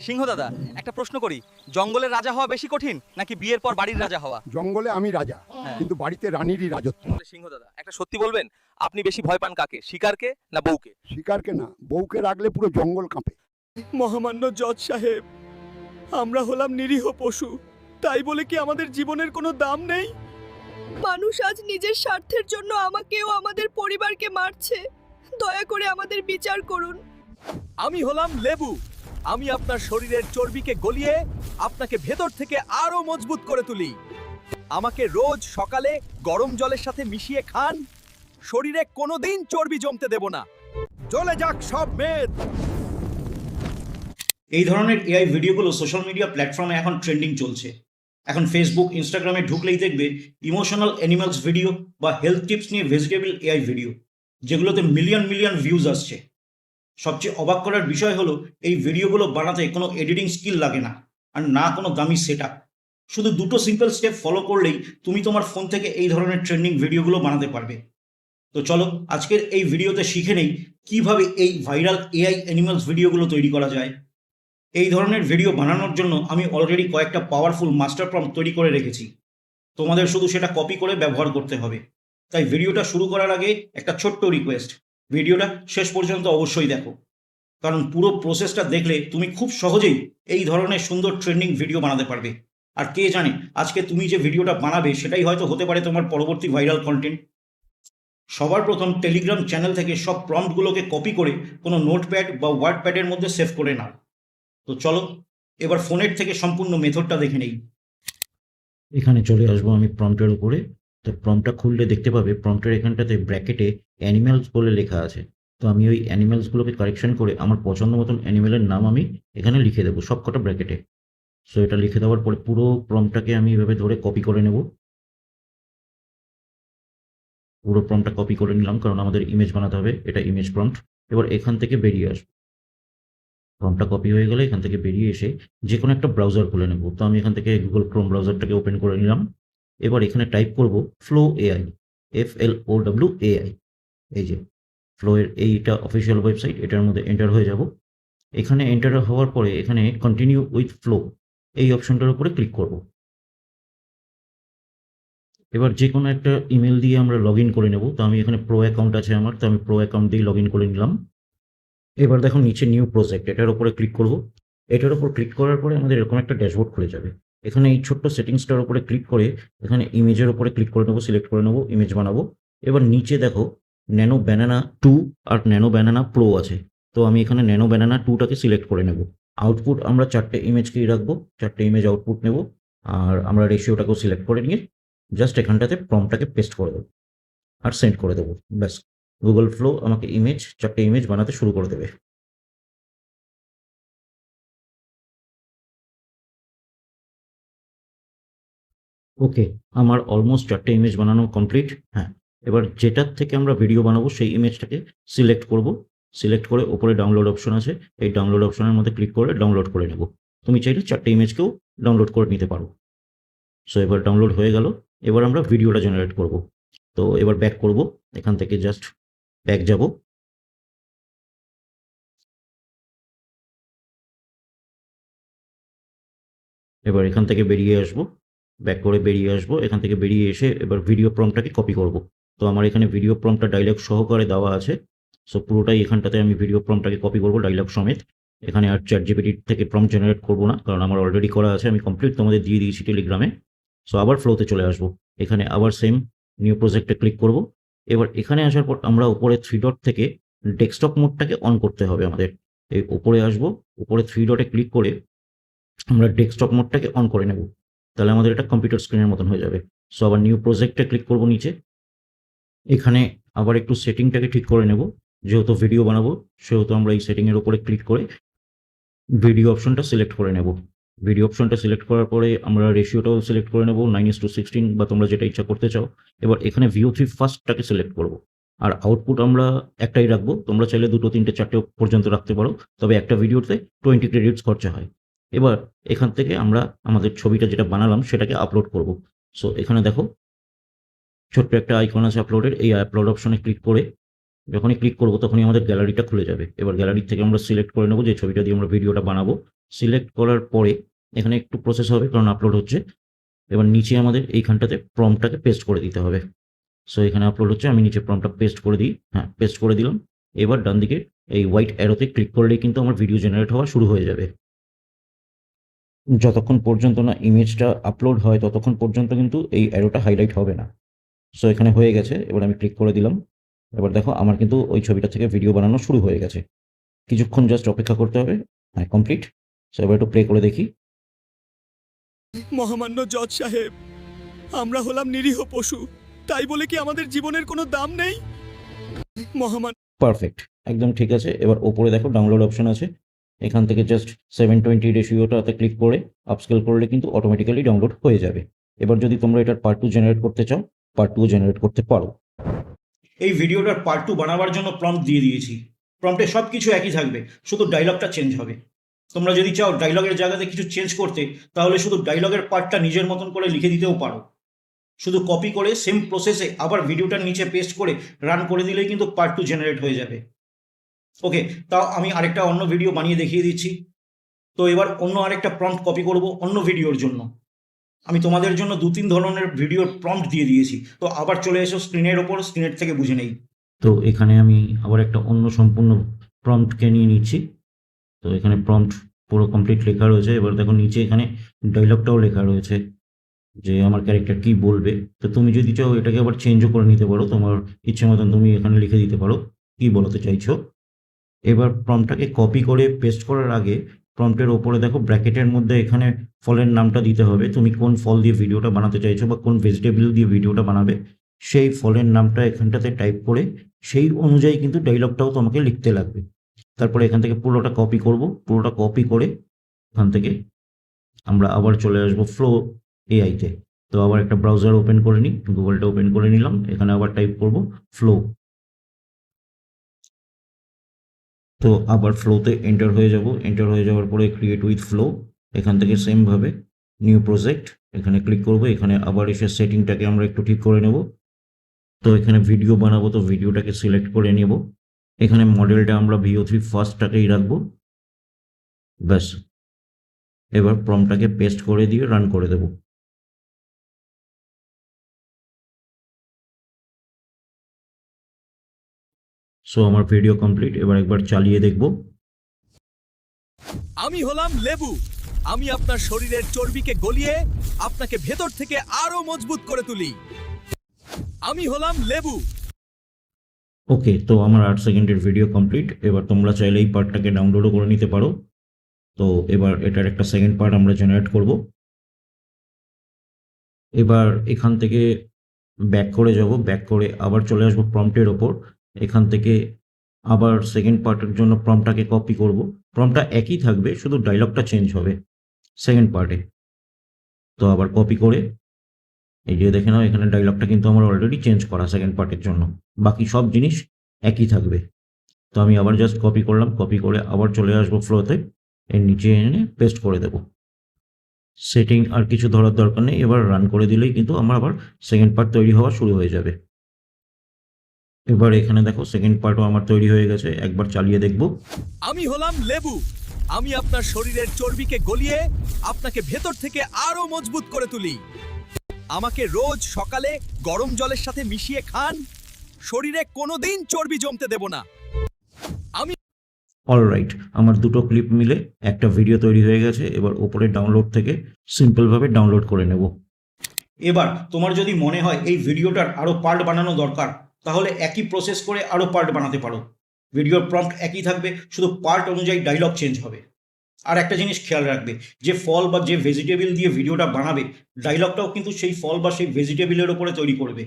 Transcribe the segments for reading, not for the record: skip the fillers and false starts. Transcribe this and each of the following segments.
সিংহ দাদা, একটা প্রশ্ন করি, জঙ্গলের রাজা হওয়া বেশি কঠিন নাকি বিয়ের পর বাড়ির রাজা হওয়া? জঙ্গলে আমি রাজা, হ্যাঁ। কিন্তু বাড়িতে রানীরই রাজত্ব। তাহলে সিংহ দাদা, একটা সত্যি বলবেন, আপনি বেশি ভয় পান কাকে, শিকারকে না বউকে? শিকারকে না, বউকে রাখলে পুরো জঙ্গল কাঁপে। মহামান্য জজ সাহেব, আমরা হলাম নিরীহ পশু, তাই বলে কি আমাদের জীবনের কোনো দাম নেই? মানুষ আজ নিজের স্বার্থের জন্য আমাকে ও আমাদের পরিবারকে মারছে। দয়া করে আমাদের বিচার করুন। আমি হলাম লেবু, আমি আপনার শরীরের চর্বিকে গলিয়ে আপনাকে ভেতর থেকে আরো মজবুত করে তুলি। আমাকে রোজ সকালে গরম জলের সাথে মিশিয়ে খান, শরীরে কোনোদিন চর্বি জমতে দেব না। জ্বলে যাক সব মেদ। এই ধরনের এআই ভিডিওগুলো সোশ্যাল মিডিয়া প্ল্যাটফর্মে এখন ট্রেন্ডিং চলছে। এখন ফেসবুক, ইনস্টাগ্রামে ঢুকলেই দেখবে ইমোশনাল অ্যানিমালস ভিডিও বা হেলথ টিপস নিয়ে ভেজিটেবল এআই ভিডিও, যেগুলোতে মিলিয়ন মিলিয়ন ভিউজ আসছে। সবচেয়ে অবাক করার বিষয় হলো এই ভিডিওগুলো বানাতে কোনো এডিটিং স্কিল লাগে না, আর না কোনো দামি সেট আপ। শুধু দুটো সিম্পল স্টেপ ফলো করলেই তুমি তোমার ফোন থেকে এই ধরনের ট্রেন্ডিং ভিডিওগুলো বানাতে পারবে। তো চলো আজকের এই ভিডিওতে শিখে নেই কিভাবে এই ভাইরাল এআই অ্যানিমালস ভিডিওগুলো তৈরি করা যায়। এই ধরনের ভিডিও বানানোর জন্য আমি অলরেডি কয়েকটা পাওয়ারফুল মাস্টার প্রম্পট তৈরি করে রেখেছি। তোমাদের শুধু সেটা কপি করে ব্যবহার করতে হবে। তাই ভিডিওটা শুরু করার আগে একটা ছোট্ট রিকোয়েস্ট, ভিডিওটা শেষ পর্যন্ত অবশ্যই দেখো, কারণ পুরো প্রসেসটা দেখলে তুমি খুব সহজেই এই ধরনের সুন্দর ট্রেন্ডিং ভিডিও বানাতে পারবে। আর কে জানে, আজকে তুমি যে ভিডিওটা বানাবে সেটাই হয়তো হতে পারে তোমার পরবর্তী ভাইরাল কন্টেন্ট। সবার প্রথম টেলিগ্রাম চ্যানেল থেকে সব প্রম্পটগুলোকে কপি করে কোনো নোটপ্যাড বা ওয়ার্ড প্যাডের মধ্যে সেভ করে নাও। তো চলো এবার ফোনের থেকে সম্পূর্ণ মেথডটা দেখে নেই। এখানে চলে আসবো আমি প্রম্পটের উপরে। তো প্রম্পটটা খুললে দেখতে পাবে প্রম্পটের এখানটাতে ব্র্যাকেটে অ্যানিম্যালস বলে লেখা আছে। তো আমি ওই অ্যানিম্যালসগুলোকে কারেকশন করে আমার পছন্দ মতন অ্যানিম্যালের নাম আমি এখানে লিখে দেবো, সব কটা ব্র্যাকেটে। সো এটা লিখে দেওয়ার পরে পুরো প্রম্পটটাকে আমি এভাবে ধরে কপি করে নেব। পুরো প্রম্পটটা কপি করে নিলাম, কারণ আমাদের ইমেজ বানাতে হবে, এটা ইমেজ প্রম্পট। এবার এখান থেকে বেরিয়ে আসবো। প্রম্পটটা কপি হয়ে গেলে এখান থেকে বেরিয়ে এসে যে কোনো একটা ব্রাউজার খুলে নেব। তো আমি এখান থেকে গুগল ক্রোম ব্রাউজারটাকে ওপেন করে নিলাম। এবার এখানে টাইপ করব ফ্লো এআই, FLOW AI। এই যে ফ্লো এর এইটা অফিসিয়াল ওয়েবসাইট, এটার মধ্যে এন্টার হয়ে যাব। এখানে এন্টার হওয়ার পরে এখানে কন্টিনিউ উইথ ফ্লো এই অপশনটার উপরে ক্লিক করব। এবার যে কোনো একটা ইমেল দিয়ে আমরা লগ ইন করে নেব। তো আমি এখানে প্রো অ্যাকাউন্ট আছে আমার, তো আমি প্রো অ্যাকাউন্ট দিয়ে লগ ইন করে নিলাম। এবার দেখো নিচে নিউ প্রজেক্ট, এটার উপরে ক্লিক করব। এটার উপর ক্লিক করার পরে আমাদের এরকম একটা ড্যাশবোর্ড খুলে যাবে। এখানে এই ছোট্ট সেটিংসটার উপরে ক্লিক করে এখানে ইমেজের উপরে ক্লিক করে নেবো, সিলেক্ট করে নেবো, ইমেজ বানাবো। এবার নিচে দেখো ন্যানো ব্যানানা 2 আর ন্যানো ব্যানানা প্রো আছে। তো আমি এখানে ন্যানো ব্যানানা 2টাকে সিলেক্ট করে নেব। আউটপুট আমরা 4টে ইমেজকেই রাখবো, 4টে ইমেজ আউটপুট নেব। আর আমরা রেশিওটাকেও সিলেক্ট করে নিয়ে জাস্ট এখানটাতে প্রম্পটটাকে পেস্ট করে দেবো আর সেন্ড করে দেবো। ব্যাস, গুগল ফ্লো আমাকে 4টে ইমেজ বানাতে শুরু করে দেবে। ওকে, আমার অলমোস্ট 4টে ইমেজ বানানো কমপ্লিট। হ্যাঁ, এবার যেটার থেকে আমরা ভিডিও বানাবো সেই ইমেজটাকে সিলেক্ট করব। সিলেক্ট করে ওপরে ডাউনলোড অপশন আছে, এই ডাউনলোড অপশনের মধ্যে ক্লিক করে ডাউনলোড করে নেব। তুমি চাইলে 4টে ইমেজকেও ডাউনলোড করে নিতে পারো। সো এবার ডাউনলোড হয়ে গেল। এবার আমরা ভিডিওটা জেনারেট করব। তো এবার ব্যাক করব, এখান থেকে জাস্ট ব্যাক যাব। এবার এখান থেকে বেরিয়ে আসবো, ব্যাক করে বেরিয়ে আসবো। এখান থেকে বেরিয়ে এসে এবার ভিডিও প্রম্পটটাকে কপি করব। তো আমার এখানে ভিডিও প্রম্পটটা ডায়লগ সহকারে দেওয়া আছে। সো পুরোটাই এখানটাতে আমি ভিডিও প্রম্পটটাকে কপি করব ডায়লগ সমেত। এখানে আর ChatGPT থেকে প্রম্পট জেনারেট করব না, কারণ আমার অলরেডি করা আছে, আমি কমপ্লিট তোমাদের দিয়ে দিয়েছি টেলিগ্রামে। সো আবার ফ্লোতে চলে আসবো। এখানে আবার সেম নিউ প্রজেক্টে ক্লিক করব। এবার এখানে আসার পর আমরা উপরে 3 ডট থেকে ডেস্কটপ মোডটাকে অন করতে হবে আমাদের। এই উপরে আসবো, উপরে 3 ডটে ক্লিক করে আমরা ডেস্কটপ মোডটাকে অন করে নেব। তাহলে আমাদের এটা কম্পিউটার স্ক্রিনের মতন হয়ে যাবে। সো আবার নিউ প্রজেক্টে ক্লিক করব নিচে। এখানে আবার একটু সেটিংটাকে ঠিক করে নেব, যেহেতু ভিডিও বানাবো সেহেতু আমরা এই সেটিংয়ের উপরে ক্লিক করে ভিডিও অপশনটা সিলেক্ট করে নেব। ভিডিও অপশনটা সিলেক্ট করার পরে আমরা রেশিওটাও সিলেক্ট করে নেব 9:16 বা তোমরা যেটা ইচ্ছা করতে চাও। এবার এখানে VO3 ফার্স্টটাকে সিলেক্ট করব। আর আউটপুট আমরা একটাই রাখবো, তোমরা চাইলে 2, 3, 4টে পর্যন্ত রাখতে পারো, তবে একটা ভিডিওতে 20 ক্রেডিটস খরচা হয়। এবার এখান থেকে আমরা আমাদের ছবিটা যেটা বানালাম সেটাকে আপলোড করব। সো এখানে দেখো ছোট্ট একটা আইকন আছে আপলোডের, এই আপলোড অপশনে ক্লিক করে যখনই ক্লিক করবো তখনই আমাদের গ্যালারিটা খুলে যাবে। এবার গ্যালারি থেকে আমরা সিলেক্ট করে নেবো যে ছবিটা দিয়ে আমরা ভিডিওটা বানাবো। সিলেক্ট করার পরে এখানে একটু প্রসেস হবে কারণ আপলোড হচ্ছে। এবার নিচে আমাদের এইখানটাতে প্রম্পটটাকে পেস্ট করে দিতে হবে। সো এখানে আপলোড হচ্ছে, আমি নিচে প্রম্পটটা পেস্ট করে দিই। হ্যাঁ, পেস্ট করে দিলাম। এবার ডান দিকে এই হোয়াইট অ্যারোতে ক্লিক করলেই কিন্তু আমার ভিডিও জেনারেট হওয়া শুরু হয়ে যাবে। যতক্ষণ পর্যন্ত না ইমেজটা আপলোড হয় ততক্ষণ পর্যন্ত কিন্তু এই অ্যারোটা হাইলাইট হবে না। সো এখানে হয়ে গেছে, এবার আমি ক্লিক করে দিলাম। এবার দেখো আমার কিন্তু ওই ছবিটা থেকে ভিডিও বানানো শুরু হয়ে গেছে। কিছুক্ষণ জাস্ট অপেক্ষা করতে হবে। হ্যাঁ, কমপ্লিট। সো এবার একটু প্লে করে দেখি। মহামান্য জজ সাহেব, আমরা হলাম নিরীহ পশু, তাই বলে কি আমাদের জীবনের কোনো দাম নেই? মহামান্য পারফেক্ট, একদম ঠিক আছে। এবার ওপরে দেখো ডাউনলোড অপশন আছে, এখান থেকে জাস্ট 720 রেশিওটাতে ক্লিক করে আপস্কেল করলে কিন্তু অটোমেটিক্যালি ডাউনলোড হয়ে যাবে। এবার যদি তোমরা এটার পার্ট 2 জেনারেট করতে চাও, পার্ট 2 জেনারেট করতে পারো। এই ভিডিওটার পার্ট 2 বানাবার জন্য প্রম্পট দিয়ে দিয়েছি। প্রম্পটে সব কিছু একই থাকবে, শুধু ডায়লগটা চেঞ্জ হবে। তোমরা যদি চাও ডায়লগের জায়গাতে কিছু চেঞ্জ করতে, তাহলে শুধু ডায়লগের পার্টটা নিজের মতন করে লিখে দিতেও পারো। শুধু কপি করে সেম প্রসেসে আবার ভিডিওটার নিচে পেস্ট করে রান করে দিলেই কিন্তু পার্ট 2 জেনারেট হয়ে যাবে। ওকে, তাও আমি আরেকটা অন্য ভিডিও বানিয়ে দেখিয়ে দিচ্ছি। তো এবার অন্য আরেকটা প্রম্পট কপি করব অন্য ভিডিওর জন্য। আমি তোমাদের জন্য 2-3 ধরনের ভিডিওর প্রম্পট দিয়ে দিয়েছি। তো আবার চলে এসো স্ক্রিনের ওপর, স্ক্রিনের থেকে বুঝে নেই। তো এখানে আমি আবার একটা অন্য সম্পূর্ণ প্রম্পটকে নিয়ে নিচ্ছি। তো এখানে প্রম্পট পুরো কমপ্লিট লেখা রয়েছে। এবার দেখো নিচে এখানে ডায়লগটাও লেখা রয়েছে যে আমার ক্যারেক্টার কি বলবে। তো তুমি যদি চাও এটাকে আবার চেঞ্জও করে নিতে পারো, তোমার ইচ্ছে মতন তুমি এখানে লিখে দিতে পারো কি বলতে চাইছো। এবার প্রম্পটটাকে কপি করে পেস্ট করার আগে প্রম্পটের ওপরে দেখো ব্র্যাকেটের মধ্যে এখানে ফলের নামটা দিতে হবে। তুমি কোন ফল দিয়ে ভিডিওটা বানাতে চাইছো বা কোন ভেজিটেবল দিয়ে ভিডিওটা বানাবে, সেই ফলের নামটা এখানটাতে টাইপ করে সেই অনুযায়ী কিন্তু ডায়লগটাও তোমাকে লিখতে লাগবে। তারপরে এখান থেকে পুরোটা কপি করব। পুরোটা কপি করে এখান থেকে আমরা আবার চলে আসবো ফ্লো এআইতে। তো আবার একটা ব্রাউজার ওপেন করে নিই, গুগলটা ওপেন করে নিলাম। এখানে আবার টাইপ করব ফ্লো। তো আবার ফ্লোতে এন্টার হয়ে যাব। এন্টার হয়ে যাওয়ার পরে ক্রিয়েট উইথ ফ্লো, এখান থেকে সেমভাবে নিউ প্রজেক্ট এখানে ক্লিক করব। এখানে আবার এসে সেটিংটাকে আমরা একটু ঠিক করে নেব। তো এখানে ভিডিও বানাবো, তো ভিডিওটাকে সিলেক্ট করে নেব। এখানে মডেলটা আমরা VO3 ফার্স্টটাকেই রাখবো। ব্যাস, এবার প্রম্পটটাকে পেস্ট করে দিয়ে রান করে দেব। সো আমার ভিডিও কমপ্লিট। এবার একবার চালিয়ে দেখব। আমি হলাম লেবু, আমি আপনার শরীরের চর্বিকে গলিয়ে আপনাকে ভেতর থেকে আরো মজবুত করে তুলি। আমি হলাম লেবু। ওকে, তো আমার 8 সেকেন্ডের ভিডিও কমপ্লিট। এবার তোমরা চাইলে এই পার্টটাকে ডাউনলোডও করে নিতে পারো। তো এবার এটার একটা সেকেন্ড পার্ট আমরা জেনারেট করব। এবার এখান থেকে ব্যাক করে যাব, ব্যাক করে আবার চলে আসবো প্রম্পটের ওপর। এখান থেকে আবার সেকেন্ড পার্টের জন্য প্রম্পটটাকে কপি করব। প্রম্পটটা একই থাকবে, শুধু ডায়লগটা চেঞ্জ হবে সেকেন্ড পার্টে। তো আবার কপি করে এই যে দেখে নাও, এখানে ডায়লগটা কিন্তু আমার অলরেডি চেঞ্জ করা সেকেন্ড পার্টের জন্য, বাকি সব জিনিস একই থাকবে। তো আমি আবার জাস্ট কপি করলাম, কপি করে আবার চলে আসবো ফ্লোতে, এর নিচে এনে পেস্ট করে দেব। সেটিং আর কিছু ধরার দরকার নেই। এবার রান করে দিলেই কিন্তু আমার আবার সেকেন্ড পার্ট তৈরি হওয়া শুরু হয়ে যাবে। এবার এখানে দেখো সেকেন্ড পার্টও আমার তৈরি হয়ে গেছে। একবার চালিয়ে দেখব। আমি হলাম লেবু, আমি আপনার শরীরের চর্বিকে গলিয়ে আপনাকে ভেতর থেকে আরো মজবুত করে তুলি। আমাকে রোজ সকালে গরম জলের সাথে মিশিয়ে খান, শরীরে কোনোদিন চর্বি জমতে দেব না। অলরাইট, আমার দুটো ক্লিপ মিলে একটা ভিডিও তৈরি হয়ে গেছে। এবার ওপরে ডাউনলোড থেকে সিম্পলভাবে ডাউনলোড করে নেব। এবার তোমার যদি মনে হয় এই ভিডিওটার আরও পার্ট বানানো দরকার, তাহলে একই প্রসেস করে আরও পার্ট বানাতে পারো। ভিডিওর প্রম্পট একই থাকবে, শুধু পার্ট অনুযায়ী ডায়লগ চেঞ্জ হবে। আর একটা জিনিস খেয়াল রাখবে, যে ফল বা যে ভেজিটেবল দিয়ে ভিডিওটা বানাবে, ডায়লগটাও কিন্তু সেই ফল বা সেই ভেজিটেবলের ওপরে তৈরি করবে।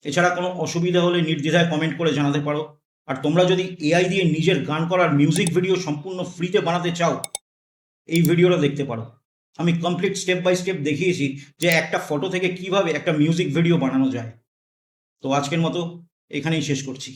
এছাড়া কোনো অসুবিধা হলে নির্দ্বিধায় কমেন্ট করে জানাতে পারো। আর তোমরা যদি এআই দিয়ে নিজের গান করার মিউজিক ভিডিও সম্পূর্ণ ফ্রিতে বানাতে চাও, এই ভিডিওটা দেখতে পারো। আমি কমপ্লিট স্টেপ বাই স্টেপ দেখিয়েছি যে একটা ফটো থেকে কিভাবে একটা মিউজিক ভিডিও বানানো যায়। তো আজকের মতো এখানেই শেষ করছি।